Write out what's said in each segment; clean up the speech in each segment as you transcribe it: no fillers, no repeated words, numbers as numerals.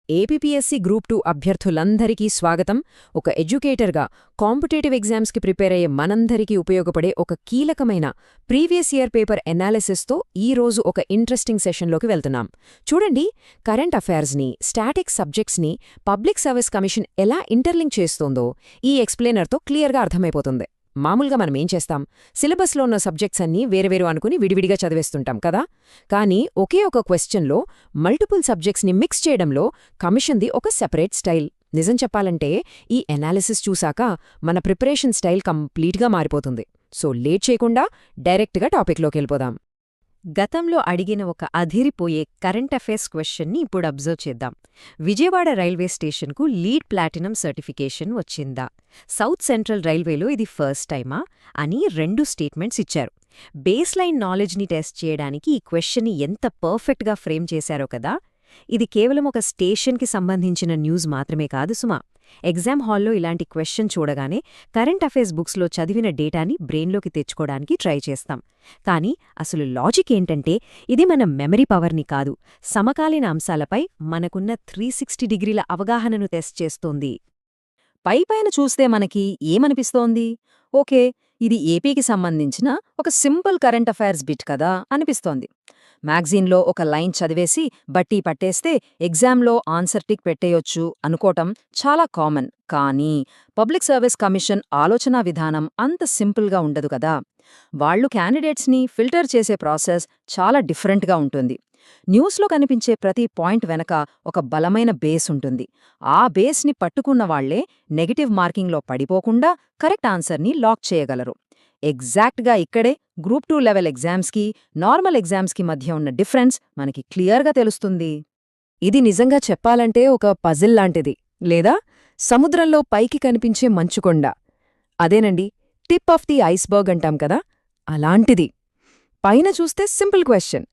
APPSC group 2 అభ్యర్థులందరికీ స్వాగతం. ఒక ఎడ్యుకేటర్గా competitive ఎగ్జామ్స్కి ప్రిపేర్ అయ్యే మనందరికీ ఉపయోగపడే ఒక కీలకమైన ప్రీవియస్ ఇయర్ పేపర్ ఎనాలిసిస్తో ఈరోజు ఒక ఇంట్రెస్టింగ్ సెషన్లోకి వెళ్తున్నాం. చూడండి, కరెంట్ అఫైర్స్ని, స్టాటిక్ సబ్జెక్ట్స్ని పబ్లిక్ సర్వీస్ కమిషన్ ఎలా ఇంటర్లింక్ చేస్తోందో ఈ ఎక్స్ప్లెయినర్తో క్లియర్గా అర్థమైపోతుంది. మామూలుగా మనమేం చేస్తాం, సిలబస్లో ఉన్న సబ్జెక్ట్స్ అన్నీ వేరువేరు అనుకుని విడివిడిగా చదివేస్తుంటాం కదా. కానీ ఒకే ఒక క్వశ్చన్లో మల్టిపుల్ సబ్జెక్ట్స్ని మిక్స్ చేయడంలో కమిషన్ది ఒక సెపరేట్ స్టైల్. నిజం చెప్పాలంటే ఈ ఎనాలిసిస్ చూశాక మన ప్రిపరేషన్ స్టైల్ కంప్లీట్గా మారిపోతుంది. సో లేట్ చేయకుండా డైరెక్ట్గా టాపిక్లోకి వెళ్ళిపోదాం. గతంలో అడిగిన ఒక అదిరిపోయే కరెంట్ అఫైర్స్ క్వశ్చన్ని ఇప్పుడు అబ్జర్వ్ చేద్దాం. విజయవాడ రైల్వే స్టేషన్కు లీడ్ ప్లాటినం సర్టిఫికేషన్ వచ్చిందా? సౌత్ సెంట్రల్ రైల్వేలో ఇది ఫస్ట్ టైమా అని 2 స్టేట్మెంట్స్ ఇచ్చారు. బేస్ లైన్ నాలెడ్జ్ని టెస్ట్ చేయడానికి ఈ క్వశ్చన్ని ఎంత పర్ఫెక్ట్గా ఫ్రేమ్ చేశారో కదా. ఇది కేవలం ఒక స్టేషన్కి సంబంధించిన న్యూస్ మాత్రమే కాదు సుమా. ఎగ్జామ్ హాల్లో ఇలాంటి క్వశ్చన్ చూడగానే కరెంట్ అఫైర్స్ బుక్స్లో చదివిన డేటాని బ్రెయిన్లోకి తెచ్చుకోవడానికి ట్రై చేస్తాం. కానీ అసలు లాజిక్ ఏంటంటే, ఇది మన మెమరీ పవర్ని కాదు, సమకాలీన అంశాలపై మనకున్న 360 డిగ్రీల అవగాహనను టెస్ట్ చేస్తోంది. పైపైన చూస్తే మనకి ఏమనిపిస్తోంది? ఓకే, ఇది ఏపీకి సంబంధించిన ఒక సింపుల్ కరెంట్ అఫైర్స్ బిట్ కదా అనిపిస్తోంది. మ్యాగజీన్లో ఒక లైన్ చదివేసి బట్టి పట్టేస్తే ఎగ్జామ్లో ఆన్సర్ టిక్ పెట్టేయొచ్చు అనుకోవటం చాలా కామన్. కానీ పబ్లిక్ సర్వీస్ కమిషన్ ఆలోచనా విధానం అంత సింపుల్గా ఉండదు కదా. వాళ్లు క్యాండిడేట్స్ని ఫిల్టర్ చేసే ప్రాసెస్ చాలా డిఫరెంట్గా ఉంటుంది. న్యూస్లో కనిపించే ప్రతి పాయింట్ వెనక ఒక బలమైన బేస్ ఉంటుంది. ఆ బేస్ని పట్టుకున్న వాళ్లే నెగటివ్ మార్కింగ్లో పడిపోకుండా కరెక్ట్ ఆన్సర్ని లాక్ చేయగలరు. ఎగ్జాక్ట్గా ఇక్కడే గ్రూప్ 2 లెవెల్ ఎగ్జామ్స్కి, నార్మల్ ఎగ్జామ్స్కి మధ్య ఉన్న డిఫరెన్స్ మనకి క్లియర్గా తెలుస్తుంది. ఇది నిజంగా చెప్పాలంటే ఒక పజిల్ లాంటిది, లేదా సముద్రంలో పైకి కనిపించే మంచుకొండ. అదేనండి, టిప్ ఆఫ్ ది ఐస్బర్గ్ అంటాం కదా, అలాంటిది. పైన చూస్తే సింపుల్ క్వశ్చన్,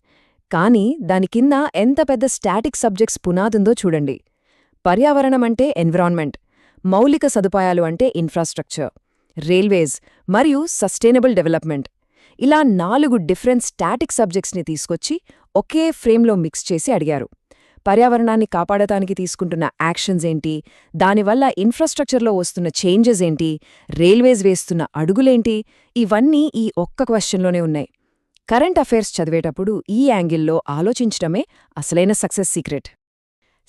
కానీ దాని కింద ఎంత పెద్ద స్టాటిక్ సబ్జెక్ట్స్ పునాదుందో చూడండి. పర్యావరణం అంటే ఎన్విరాన్మెంట్, మౌలిక సదుపాయాలు అంటే ఇన్ఫ్రాస్ట్రక్చర్, రైల్వేస్ మరియు సస్టైనబుల్ డెవలప్మెంట్, ఇలా 4 డిఫరెంట్ స్టాటిక్ సబ్జెక్ట్స్ని తీసుకొచ్చి ఒకే ఫ్రేమ్లో మిక్స్ చేసి అడిగారు. పర్యావరణాన్ని కాపాడటానికి తీసుకుంటున్న యాక్షన్స్ ఏంటి, దానివల్ల ఇన్ఫ్రాస్ట్రక్చర్లో వస్తున్న చేంజెస్ ఏంటి, రైల్వేస్ వేస్తున్న అడుగులేంటి, ఇవన్నీ ఈ ఒక్క క్వశ్చన్లోనే ఉన్నాయి. కరెంట్ అఫైర్స్ చదివేటప్పుడు ఈ యాంగిల్లో ఆలోచించడమే అసలైన సక్సెస్ సీక్రెట్.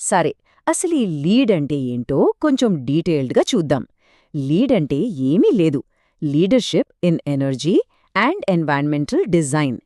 సరే, అసలు ఈ లీడ్ అంటే ఏంటో కొంచెం డీటెయిల్డ్గా చూద్దాం. లీడ్ అంటే ఏమీ లేదు, leadership in energy and environmental design.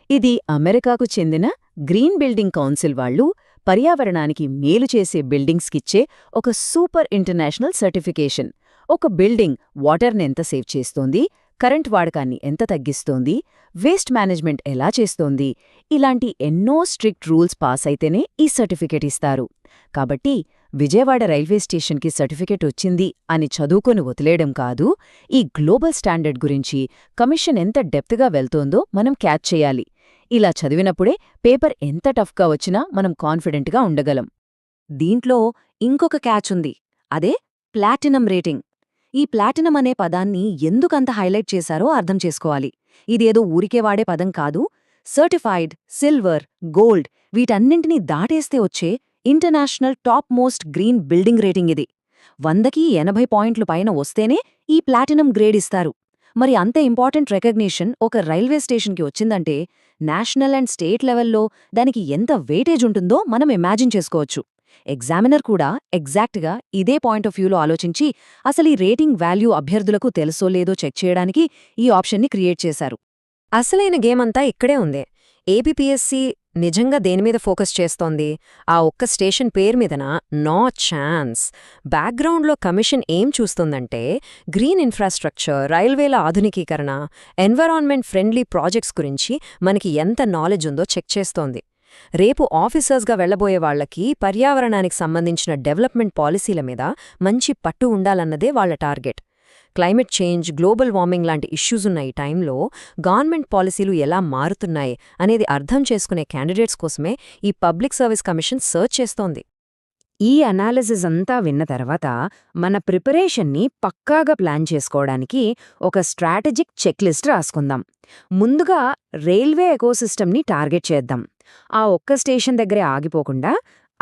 ఇది అమెరికాకు చెందిన గ్రీన్ బిల్డింగ్ కౌన్సిల్ వాళ్ళు పర్యావరణానికి మేలు చేసే బిల్డింగ్స్కిచ్చే ఒక సూపర్ ఇంటర్నేషనల్ సర్టిఫికేషన్. ఒక బిల్డింగ్ వాటర్ని ఎంత సేవ్ చేస్తోంది, కరెంట్ వాడకాన్ని ఎంత తగ్గిస్తోంది, వేస్ట్ మేనేజ్మెంట్ ఎలా చేస్తోంది, ఇలాంటి ఎన్నో స్ట్రిక్ట్ రూల్స్ పాస్ అయితేనే ఈ సర్టిఫికేట్ ఇస్తారు. కాబట్టి విజయవాడ రైల్వే స్టేషన్కి సర్టిఫికేట్ వచ్చింది అని చదువుకొని వదిలేయడం కాదు, ఈ గ్లోబల్ స్టాండర్డ్ గురించి కమిషన్ ఎంత డెప్త్గా వెళ్తోందో మనం క్యాచ్ చేయాలి. ఇలా చదివినప్పుడే పేపర్ ఎంత టఫ్గా వచ్చినా మనం కాన్ఫిడెంట్గా ఉండగలం. దీంట్లో ఇంకొక క్యాచ్ ఉంది, అదే ప్లాటినం రేటింగ్. ఈ ప్లాటినం అనే పదాన్ని ఎందుకంత హైలైట్ చేశారో అర్థం చేసుకోవాలి. ఇదేదో ఊరికే వాడే పదం కాదు. సర్టిఫైడ్, సిల్వర్, గోల్డ్ వీటన్నింటినీ దాటేస్తే వచ్చే international top most green building rating ఇది. 100కి 80 పాయింట్లు పైన వస్తేనే ఈ ప్లాటినం గ్రేడ్ ఇస్తారు. మరి అంత ఇంపార్టెంట్ రికగ్నిషన్ ఒక రైల్వే స్టేషన్కి వచ్చిందంటే నేషనల్ అండ్ స్టేట్ లెవెల్లో దానికి ఎంత వెయిటేజ్ ఉంటుందో మనం ఇమాజిన్ చేసుకోవచ్చు. ఎగ్జామినర్ కూడా ఎగ్జాక్ట్గా ఇదే పాయింట్ ఆఫ్ వ్యూలో ఆలోచించి అసలు ఈ రేటింగ్ వాల్యూ అభ్యర్థులకు తెలుసో లేదో చెక్ చేయడానికి ఈ ఆప్షన్ని క్రియేట్ చేశారు. అసలైన గేమ్ అంతా ఇక్కడే ఉంది. ఏపీపీఎస్సీ నిజంగా దేనిమీద ఫోకస్ చేస్తోంది? ఆ ఒక్క స్టేషన్ పేరు మీదనా? No chance. బ్యాక్గ్రౌండ్లో కమిషన్ ఏం చూస్తుందంటే గ్రీన్ ఇన్ఫ్రాస్ట్రక్చర్, రైల్వేల ఆధునికీకరణ, ఎన్విరాన్మెంట్ ఫ్రెండ్లీ ప్రాజెక్ట్స్ గురించి మనకి ఎంత నాలెడ్జ్ ఉందో చెక్ చేస్తోంది. రేపు ఆఫీసర్స్గా వెళ్లబోయే వాళ్లకి పర్యావరణానికి సంబంధించిన డెవలప్మెంట్ పాలసీల మీద మంచి పట్టు ఉండాలన్నదే వాళ్ల target. Climate change, global warming లాంటి ఇష్యూస్ ఉన్న ఈ టైంలో గవర్నమెంట్ పాలసీలు ఎలా మారుతున్నాయి అనేది అర్థం చేసుకునే క్యాండిడేట్స్ కోసమే ఈ పబ్లిక్ సర్వీస్ కమిషన్ సర్చ్ చేస్తోంది. ఈ అనాలిసిస్ అంతా విన్న తర్వాత మన ప్రిపరేషన్ని పక్కాగా ప్లాన్ చేసుకోవడానికి ఒక స్ట్రాటజిక్ చెక్లిస్ట్ రాసుకుందాం. ముందుగా రైల్వే ఎకోసిస్టమ్ని టార్గెట్ చేద్దాం. ఆ ఒక్క స్టేషన్ దగ్గరే ఆగిపోకుండా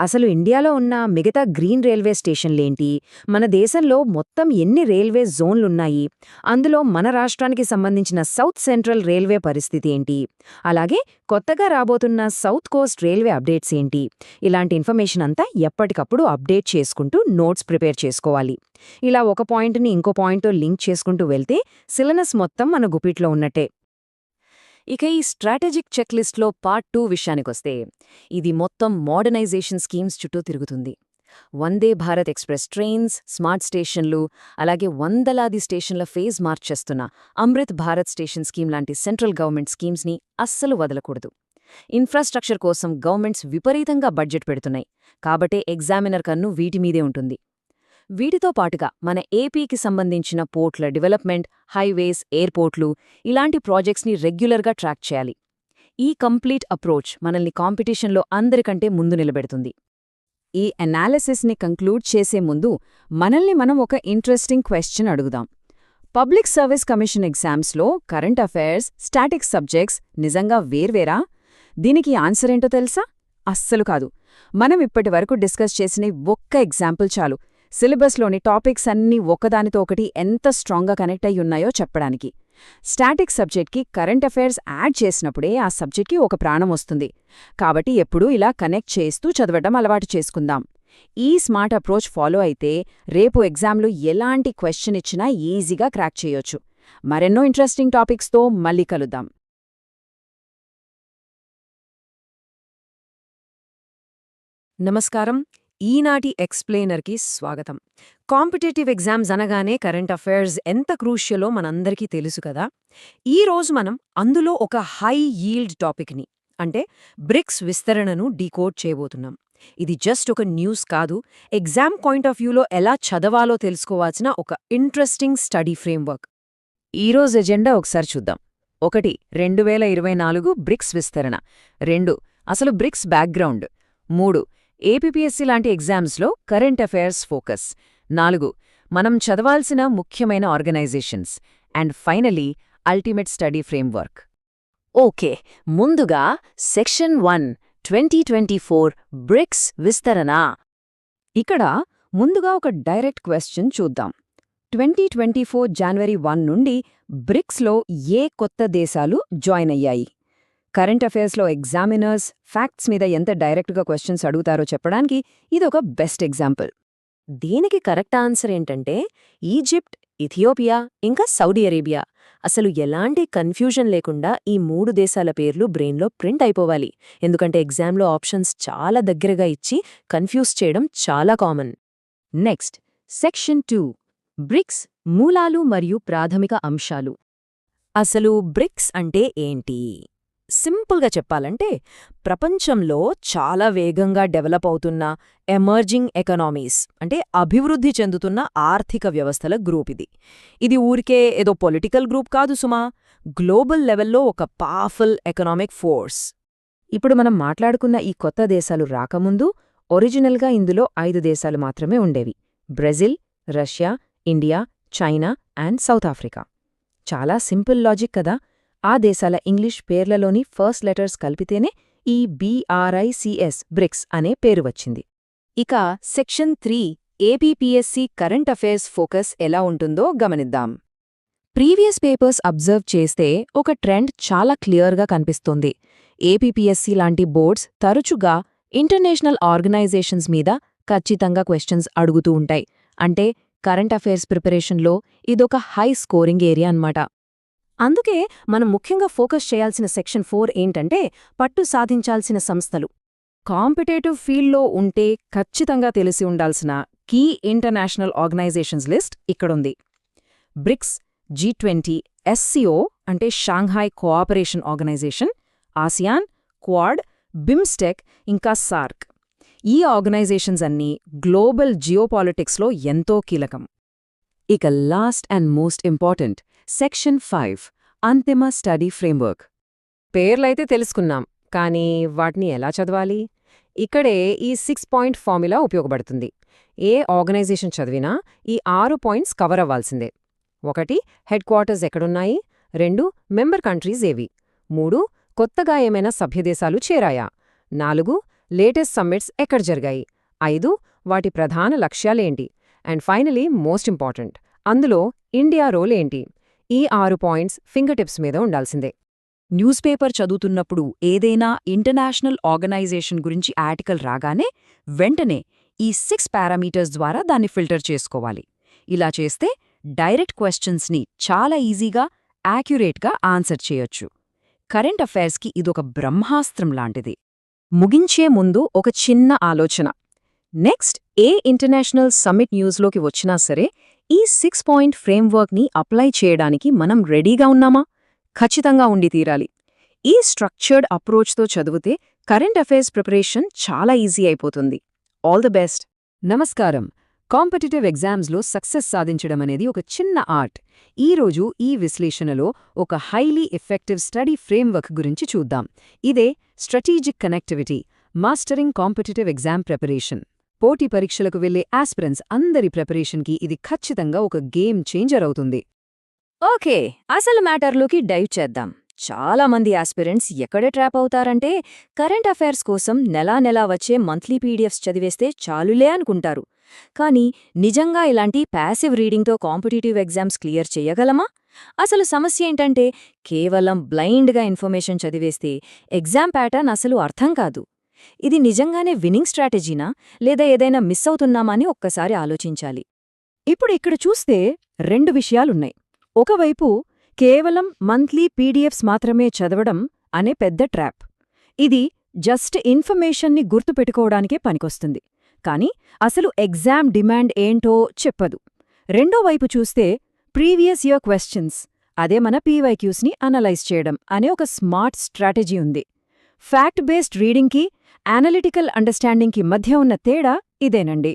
అసలు ఇండియాలో ఉన్న మిగతా గ్రీన్ రైల్వే స్టేషన్లేంటి, మన దేశంలో మొత్తం ఎన్ని రైల్వే జోన్లున్నాయి, అందులో మన రాష్ట్రానికి సంబంధించిన సౌత్ సెంట్రల్ రైల్వే పరిస్థితి ఏంటి, అలాగే కొత్తగా రాబోతున్న సౌత్ కోస్ట్ రైల్వే అప్డేట్స్ ఏంటి, ఇలాంటి ఇన్ఫర్మేషన్ అంతా ఎప్పటికప్పుడు అప్డేట్ చేసుకుంటూ నోట్స్ ప్రిపేర్ చేసుకోవాలి. ఇలా ఒక పాయింట్ని ఇంకో పాయింట్తో లింక్ చేసుకుంటూ వెళ్తే సిలబస్ మొత్తం మన గుప్పిట్లో ఉన్నట్టే. ఇక ఈ స్ట్రాటజిక్ చెక్లిస్ట్లో పార్ట్ 2 విషయానికొస్తే, ఇది మొత్తం మోడర్నైజేషన్ స్కీమ్స్ చుట్టూ తిరుగుతుంది. Vande Bharat express trains, smart స్టేషన్లు, అలాగే వందలాది స్టేషన్ల ఫేజ్ మార్చేస్తున్న అమృత్ భారత్ స్టేషన్ స్కీమ్ లాంటి సెంట్రల్ గవర్నమెంట్ స్కీమ్స్ని అస్సలు వదలకూడదు. ఇన్ఫ్రాస్ట్రక్చర్ కోసం గవర్నమెంట్స్ విపరీతంగా బడ్జెట్ పెడుతున్నాయి, కాబట్టే ఎగ్జామినర్ కన్ను వీటిమీదే ఉంటుంది. వీటితో పాటుగా మన ఏపీకి సంబంధించిన పోర్ట్ల డెవలప్మెంట్, హైవేస్, ఎయిర్పోర్ట్లు ఇలాంటి ప్రాజెక్ట్స్ని రెగ్యులర్గా ట్రాక్ చేయాలి. ఈ కంప్లీట్ అప్రోచ్ మనల్ని కాంపిటీషన్లో అందరికంటే ముందు నిలబెడుతుంది. ఈ అనాలిసిస్ని కంక్లూడ్ చేసే ముందు మనల్ని మనం ఒక ఇంట్రెస్టింగ్ క్వశ్చన్ అడుగుదాం. పబ్లిక్ సర్వీస్ కమిషన్ ఎగ్జామ్స్లో కరెంట్ అఫైర్స్, స్టాటిక్స్ సబ్జెక్ట్స్ నిజంగా వేర్వేరా? దీనికి ఆన్సర్ ఏంటో తెలుసా? అస్సలు కాదు. మనం ఇప్పటివరకు డిస్కస్ చేసిన ఒక్క ఎగ్జాంపుల్ చాలు సిలబస్లోని టాపిక్స్ అన్నీ ఒకదానితో ఒకటి ఎంత స్ట్రాంగ్గా కనెక్ట్ అయి ఉన్నాయో చెప్పడానికి. స్టాటిక్ సబ్జెక్ట్కి కరెంట్ అఫైర్స్ యాడ్ చేసినప్పుడే ఆ సబ్జెక్ట్కి ఒక ప్రాణం వస్తుంది. కాబట్టి ఎప్పుడూ ఇలా కనెక్ట్ చేస్తూ చదవడం అలవాటు చేసుకుందాం. ఈ స్మార్ట్ అప్రోచ్ ఫాలో అయితే రేపు ఎగ్జామ్లో ఎలాంటి క్వశ్చన్ ఇచ్చినా ఈజీగా క్రాక్ చేయొచ్చు. మరెన్నో ఇంట్రెస్టింగ్ టాపిక్స్తో మళ్ళీ కలుద్దాం. నమస్కారం. ఈనాటి ఎక్స్ప్లెయినర్కి స్వాగతం. కాంపిటేటివ్ ఎగ్జామ్స్ అనగానే కరెంట్ అఫైర్స్ ఎంత క్రూషియలో మనందరికీ తెలుసు కదా. ఈరోజు మనం అందులో ఒక హై యీల్డ్ టాపిక్ని, అంటే బ్రిక్స్ విస్తరణను డీకోడ్ చేయబోతున్నాం. ఇది జస్ట్ ఒక న్యూస్ కాదు, ఎగ్జామ్ పాయింట్ ఆఫ్ వ్యూలో ఎలా చదవాలో తెలుసుకోవాల్సిన ఒక ఇంట్రెస్టింగ్ స్టడీ ఫ్రేమ్వర్క్. ఈరోజు ఎజెండా ఒకసారి చూద్దాం. 1. 2024 బ్రిక్స్ విస్తరణ. 2. అసలు బ్రిక్స్ బ్యాక్గ్రౌండ్. 3. ఏపీపీఎస్సీ లాంటి ఎగ్జామ్స్లో కరెంట్ అఫైర్స్ ఫోకస్. 4. మనం చదవాల్సిన ముఖ్యమైన organisations. And finally ultimate study framework. Okay, ముందుగా సెక్షన్ 1 2024 బ్రిక్స్ విస్తరణ. ఇక్కడ ముందుగా ఒక డైరెక్ట్ క్వశ్చన్ చూద్దాం. 2024 జనవరి 1 నుండి బ్రిక్స్లో ఏ కొత్త దేశాలు జాయిన్ అయ్యాయి? కరెంట్ అఫైర్స్లో ఎగ్జామినర్స్ ఫ్యాక్ట్స్ మీద ఎంత డైరెక్ట్గా క్వశ్చన్స్ అడుగుతారో చెప్పడానికి ఇదొక బెస్ట్ ఎగ్జాంపుల్. దీనికి కరెక్ట్ ఆన్సర్ ఏంటంటే ఈజిప్ట్, ఇథియోపియా, ఇంకా సౌదీ అరేబియా. అసలు ఎలాంటి కన్ఫ్యూజన్ లేకుండా ఈ 3 దేశాల పేర్లు బ్రెయిన్లో ప్రింట్ అయిపోవాలి. ఎందుకంటే ఎగ్జామ్లో ఆప్షన్స్ చాలా దగ్గరగా ఇచ్చి కన్ఫ్యూజ్ చేయడం చాలా కామన్. నెక్స్ట్, సెక్షన్ 2 బ్రిక్స్ మూలాలు మరియు ప్రాథమిక అంశాలు. అసలు బ్రిక్స్ అంటే ఏంటి? సింపుల్గా చెప్పాలంటే ప్రపంచంలో చాలా వేగంగా డెవలప్ అవుతున్న ఎమర్జింగ్ ఎకనామీస్, అంటే అభివృద్ధి చెందుతున్న ఆర్థిక వ్యవస్థల గ్రూప్ ఇది. ఇది ఊరికే ఏదో పొలిటికల్ గ్రూప్ కాదు సుమా, గ్లోబల్ లెవెల్లో ఒక పవర్ఫుల్ ఎకనామిక్ ఫోర్స్. ఇప్పుడు మనం మాట్లాడుకున్న ఈ కొత్త దేశాలు రాకముందు ఒరిజినల్గా ఇందులో 5 దేశాలు మాత్రమే ఉండేవి: Brazil, Russia, India, China and south Africa. చాలా సింపుల్ లాజిక్ కదా. ఆ దేశాల ఇంగ్లీష్ పేర్లలోని ఫస్ట్ లెటర్స్ కలిపితేనే ఈ BRICS బ్రిక్స్ అనే పేరు వచ్చింది. ఇక section 3 APPSC current affairs focus ఎలా ఉంటుందో గమనిద్దాం. ప్రీవియస్ పేపర్స్ అబ్జర్వ్ చేస్తే ఒక ట్రెండ్ చాలా క్లియర్గా కనిపిస్తోంది. ఏపీపీఎస్సీ లాంటి బోర్డ్స్ తరచుగా ఇంటర్నేషనల్ ఆర్గనైజేషన్స్ మీద ఖచ్చితంగా క్వశ్చన్స్ అడుగుతూ ఉంటాయి. అంటే కరెంట్ అఫైర్స్ ప్రిపరేషన్లో ఇదొక హై స్కోరింగ్ ఏరియా అన్నమాట. అందుకే మనం ముఖ్యంగా ఫోకస్ చేయాల్సిన సెక్షన్ 4 ఏంటంటే పట్టు సాధించాల్సిన సంస్థలు. కాంపిటేటివ్ ఫీల్డ్లో ఉంటే ఖచ్చితంగా తెలిసి ఉండాల్సిన కీ ఇంటర్నేషనల్ ఆర్గనైజేషన్స్ లిస్ట్ ఇక్కడుంది. బ్రిక్స్, G20, SCO అంటే Shanghai cooperation organisation, ASEAN, Quad, BIMSTEC ఇంకా సార్క్. ఈ ఆర్గనైజేషన్స్ అన్నీ గ్లోబల్ జియోపాలిటిక్స్లో ఎంతో కీలకం. ఇక last and most important section 5 అంతిమ స్టడీ ఫ్రేమ్వర్క్. పేర్లైతే తెలుసుకున్నాం, కానీ వాటిని ఎలా చదవాలి? ఇక్కడే ఈ 6 పాయింట్ ఫార్ములా ఉపయోగపడుతుంది. ఏ ఆర్గనైజేషన్ చదివినా ఈ 6 పాయింట్స్ కవర్ అవ్వాల్సిందే. 1. హెడ్ క్వార్టర్స్ ఎక్కడున్నాయి? 2. మెంబర్ కంట్రీస్ ఏవి? 3. కొత్తగా ఏమైనా సభ్యదేశాలు చేరాయా? 4. లేటెస్ట్ సమ్మిట్స్ ఎక్కడ జరిగాయి. 5 వాటి ప్రధాన లక్ష్యాలేంటి. అండ్ ఫైనలీ మోస్ట్ ఇంపార్టెంట్, అందులో ఇండియా రోల్ ఏంటి. ఈ 6 పాయింట్స్ ఫింగర్ టిప్స్ మీద ఉండాల్సిందే. న్యూస్ పేపర్ చదువుతున్నప్పుడు ఏదైనా ఇంటర్నేషనల్ ఆర్గనైజేషన్ గురించి ఆర్టికల్ రాగానే వెంటనే ఈ 6 పారామీటర్స్ ద్వారా దాన్ని ఫిల్టర్ చేసుకోవాలి. ఇలా చేస్తే డైరెక్ట్ క్వశ్చన్స్ని చాలా ఈజీగా, యాక్యురేట్గా ఆన్సర్ చేయొచ్చు. కరెంట్ అఫైర్స్కి ఇదొక బ్రహ్మాస్త్రం లాంటిది. ముగించే ముందు ఒక చిన్న ఆలోచన. నెక్స్ట్ ఏ ఇంటర్నేషనల్ సమ్మిట్ న్యూస్లోకి వచ్చినా సరే ఈ 6 పాయింట్ ఫ్రేమ్వర్క్ని అప్లై చేయడానికి మనం రెడీగా ఉన్నామా? ఖచ్చితంగా ఉండి తీరాలి. ఈ స్ట్రక్చర్డ్ అప్రోచ్తో చదివితే కరెంట్ అఫైర్స్ ప్రిపరేషన్ చాలా ఈజీ అయిపోతుంది. All the best. నమస్కారం. కాంపిటిటివ్ ఎగ్జామ్స్లో సక్సెస్ సాధించడం అనేది ఒక చిన్న ఆర్ట్. ఈరోజు ఈ విశ్లేషణలో ఒక హైలీ ఎఫెక్టివ్ స్టడీ ఫ్రేమ్వర్క్ గురించి చూద్దాం. ఇదే strategic connectivity, mastering competitive exam preparation. పోటీ పరీక్షలకు వెళ్లే ఆస్పిరెంట్స్ అందరి ప్రిపరేషన్కి ఇది ఖచ్చితంగా ఒక గేమ్ చేంజర్ అవుతుంది. ఓకే, అసలు మ్యాటర్లోకి డైవ్ చేద్దాం. చాలా మంది ఆస్పిరెంట్స్ ఎక్కడ ట్రాప్ అవుతారంటే కరెంట్ అఫైర్స్ కోసం నెలా వచ్చే మంత్లీ పీడిఎఫ్స్ చదివేస్తే చాలులే అనుకుంటారు. కానీ నిజంగా ఇలాంటి ప్యాసివ్ రీడింగ్తో కాంపిటీటివ్ ఎగ్జామ్స్ క్లియర్ చెయ్యగలమా? అసలు సమస్య ఏంటంటే కేవలం బ్లైండ్గా ఇన్ఫర్మేషన్ చదివేస్తే ఎగ్జామ్ ప్యాటర్న్ అసలు అర్థం కాదు. ఇది నిజంగానే విన్నింగ్ స్ట్రాటజీనా, లేదా ఏదైనా మిస్ అవుతున్నామా అని ఒక్కసారి ఆలోచించాలి. ఇప్పుడు ఇక్కడ చూస్తే 2 విషయాలున్నాయి. ఒకవైపు కేవలం మంత్లీ పీడిఎఫ్స్ మాత్రమే చదవడం అనే పెద్ద ట్రాప్. ఇది జస్ట్ ఇన్ఫర్మేషన్ని గుర్తుపెట్టుకోవడానికే పనికొస్తుంది, కానీ అసలు ఎగ్జామ్ డిమాండ్ ఏంటో చెప్పదు. రెండో వైపు చూస్తే ప్రీవియస్ ఇయర్ క్వశ్చన్స్, అదే మన పీవైక్యూస్ని అనలైజ్ చేయడం అనే ఒక స్మార్ట్ స్ట్రాటజీ ఉంది. ఫ్యాక్ట్ బేస్డ్ రీడింగ్కి, అనలిటికల్ అండర్స్టాండింగ్కి మధ్య ఉన్న తేడా ఇదేనండి.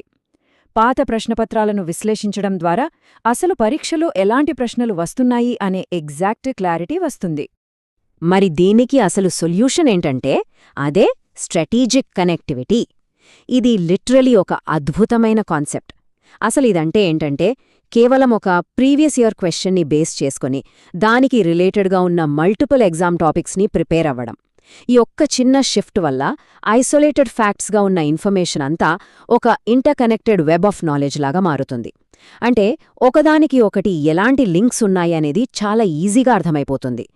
పాత ప్రశ్నపత్రాలను విశ్లేషించడం ద్వారా అసలు పరీక్షలో ఎలాంటి ప్రశ్నలు వస్తున్నాయి అనే ఎగ్జాక్ట్ క్లారిటీ వస్తుంది. మరి దీనికి అసలు సొల్యూషన్ ఏంటంటే అదే స్ట్రాటజిక్ కనెక్టివిటీ. ఇది లిటరలీ ఒక అద్భుతమైన కాన్సెప్ట్. అసలు ఇదంటే ఏంటంటే కేవలం ఒక ప్రీవియస్ ఇయర్ క్వశ్చన్ని బేస్ చేసుకుని దానికి రిలేటెడ్గా ఉన్న మల్టిపుల్ ఎగ్జామ్ టాపిక్స్ని ప్రిపేర్ అవ్వడం. ఈ ఒక్క చిన్న షిఫ్ట్ వల్ల ఐసోలేటెడ్ ఫ్యాక్ట్స్గా ఉన్న ఇన్ఫర్మేషన్ అంతా ఒక ఇంటర్కనెక్టెడ్ వెబ్ ఆఫ్ నాలెడ్జ్ లాగా మారుతుంది. అంటే ఒకదానికి ఒకటి ఎలాంటి లింక్స్ ఉన్నాయి అనేది చాలా ఈజీగా అర్థమైపోతుంది.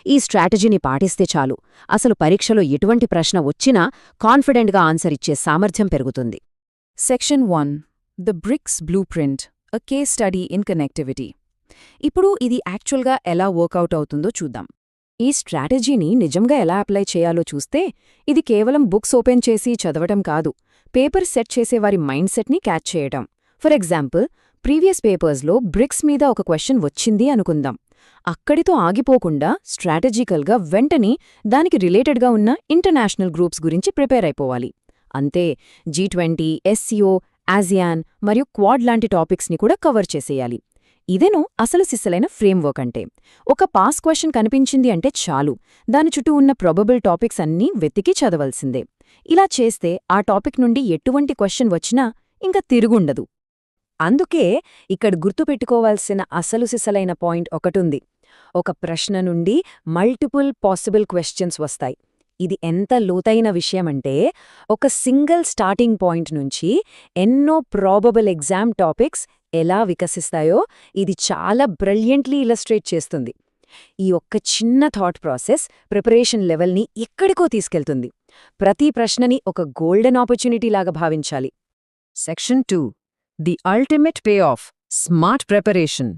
ఈ స్ట్రాటజీని పాటిస్తే చాలు, అసలు పరీక్షలో ఎటువంటి ప్రశ్న వచ్చినా కాన్ఫిడెంట్గా ఆన్సర్ ఇచ్చే సామర్థ్యం పెరుగుతుంది. Section 1, the BRICS blueprint, a case study in connectivity. ఇప్పుడు ఇది యాక్చువల్గా ఎలా వర్కౌట్ అవుతుందో చూద్దాం. ఈ స్ట్రాటజీని నిజంగా ఎలా అప్లై చేయాలో చూస్తే ఇది కేవలం బుక్స్ ఓపెన్ చేసి చదవటం కాదు, పేపర్ సెట్ చేసేవారి మైండ్ సెట్ని క్యాచ్ చేయటం. ఫర్ ఎగ్జాంపుల్, ప్రీవియస్ పేపర్స్లో బ్రిక్స్ మీద ఒక క్వశ్చన్ వచ్చింది అనుకుందాం. అక్కడితో ఆగిపోకుండా స్ట్రాటజికల్గా వెంటనే దానికి రిలేటెడ్గా ఉన్న ఇంటర్నేషనల్ గ్రూప్స్ గురించి ప్రిపేర్ అయిపోవాలి. అంతే, G20, SCO, ఆసియాన్ మరియు క్వాడ్ లాంటి టాపిక్స్ని కూడా కవర్ చేసేయాలి. ఇదేనో అసలు సిస్సలైన ఫ్రేమ్వర్క్ అంటే. ఒక పాస్ క్వశ్చన్ కనిపించింది అంటే చాలు, దాని చుట్టూ ఉన్న ప్రాబబుల్ టాపిక్స్ అన్నీ వెతికి చదవాల్సిందే. ఇలా చేస్తే ఆ టాపిక్ నుండి ఎటువంటి క్వశ్చన్ వచ్చినా ఇంకా తిరుగుండదు. అందుకే ఇక్కడ గుర్తుపెట్టుకోవాల్సిన అసలు సిసలైన పాయింట్ ఒకటుంది. ఒక ప్రశ్న నుండి మల్టిపుల్ పాసిబుల్ క్వశ్చన్స్ వస్తాయి. ఇది ఎంత లోతైన విషయమంటే ఒక సింగిల్ స్టార్టింగ్ పాయింట్ నుంచి ఎన్నో ప్రాబబుల్ ఎగ్జామ్ టాపిక్స్ ఎలా వికసిస్తాయో ఇది చాలా బ్రిలియంట్లీ ఇలస్ట్రేట్ చేస్తుంది. ఈ ఒక్క చిన్న థాట్ ప్రాసెస్ ప్రిపరేషన్ లెవెల్ని ఎక్కడికో తీసుకెళ్తుంది. ప్రతి ప్రశ్నని ఒక గోల్డెన్ ఆపర్చునిటీలాగా భావించాలి. Section 2, the ultimate pay off, smart preparation.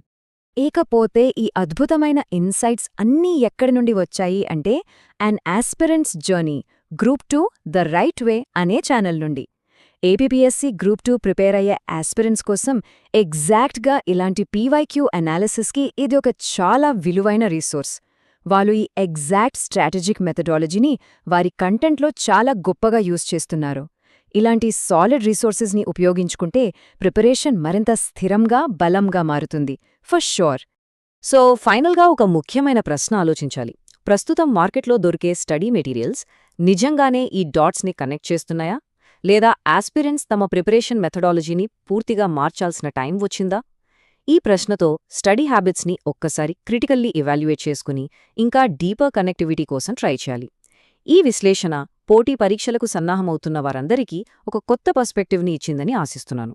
ఇకపోతే ఈ అద్భుతమైన ఇన్సైట్స్ అన్నీ ఎక్కడి నుండి వచ్చాయి అంటే an aspirant's journey, group 2 the right way అనే ఛానల్ నుండి. ఏపీపీఎస్సీ గ్రూప్ 2 ప్రిపేర్ అయ్యే ఆస్పిరెంట్స్ కోసం ఎగ్జాక్ట్గా ఇలాంటి పీవైక్యూ అనాలిసిస్కి ఇది ఒక చాలా విలువైన రీసోర్స్. వాళ్ళు ఈ ఎగ్జాక్ట్ స్ట్రాటజిక్ మెథడాలజీని వారి కంటెంట్లో చాలా గొప్పగా యూజ్ చేస్తున్నారు. ఇలాంటి సాలిడ్ రిసోర్సెస్ని ఉపయోగించుకుంటే ప్రిపరేషన్ మరింత స్థిరంగా, బలంగా మారుతుంది ఫర్ ష్యూర్. సో ఫైనల్గా ఒక ముఖ్యమైన ప్రశ్న ఆలోచించాలి. ప్రస్తుతం మార్కెట్లో దొరికే స్టడీ మెటీరియల్స్ నిజంగానే ఈ డాట్స్ని కనెక్ట్ చేస్తున్నాయా? లేదా ఆస్పిరెంట్స్ తమ ప్రిపరేషన్ మెథడాలజీని పూర్తిగా మార్చాల్సిన టైం వచ్చిందా? ఈ ప్రశ్నతో స్టడీ హ్యాబిట్స్ని ఒక్కసారి క్రిటికల్లీ ఎవాల్యుయేట్ చేసుకుని ఇంకా డీపర్ కనెక్టివిటీ కోసం ట్రై చేయాలి. ఈ విశ్లేషణ పోటీ పరీక్షలకు సన్నాహమవుతున్న వారందరికీ ఒక కొత్త పర్స్పెక్టివ్ని ఇచ్చిందని ఆశిస్తున్నాను.